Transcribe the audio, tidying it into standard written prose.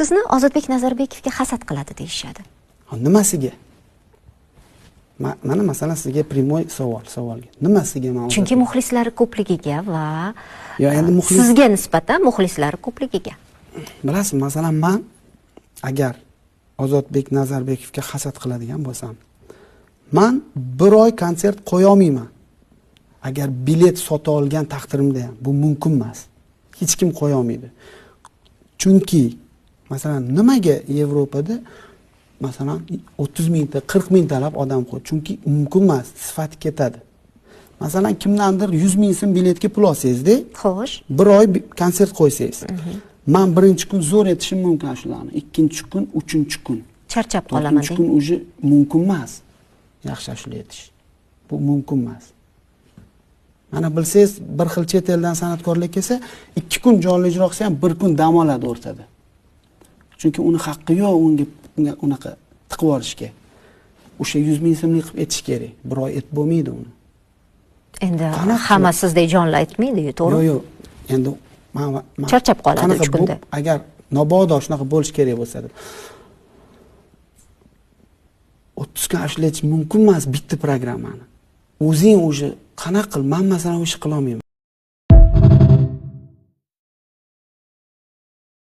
Sizni Ozodbek Nazarbekovga hasad qiladi deyishadi. Nimasiga? Mana masalan sizga primoy savolga. Nimasiga men? Chunki muxlislari ko'pligiga va endi sizga nisbatan muxlislari ko'pligiga. Bilasiz, masalan men agar Ozodbek Nazarbekovga hasad qiladigan bo'lsam, men bir oy konsert qo'ya olmayman. Agar bilet sota olgan taqdirimda ham bu mumkin emas. Hech kim qo'ya olmaydi. Chunki masalan nimaga Yevropada masalan 30 mingta, 40 mingtalab odam qo'ydi? Chunki mumkin emas, sifati ketadi. Masalan kimdandir 100 ming so'm biletga pul olsangiz-da, xo'sh, bir oy konsert qo'ysangiz. Men birinchi kun zo'r etishim mumkin shularni. Ikkinchi kun, uchinchi kun charchab qolaman. Uchinchi kun uje mumkin emas. Yaxshi shul etish. Bu mumkin emas. Mana bilsangiz, bir xil chet eldan san'atkorlar kelsa, 2 kun jonli ijro qilsa ham 1 kun dam oladi o'rtada. Chunki uni haqqi yo'q unga unaqa tiqib olishga. O'sha 100 ming so'mlik qilib etish kerak. Bir oy et bo'lmaydi uni. Endi hamma sizdek jonli aytmaydi-ku, to'g'ri? Yo'q. Endi men charchab qoladi 3 kunda. Agar mabodo shunaqa bo'lish kerak bo'lsa, 30 kun ishlatish mumkin emas bitta programmani. O'zing o'sha qanaqa qil, men masalan o'sha qila olmayman.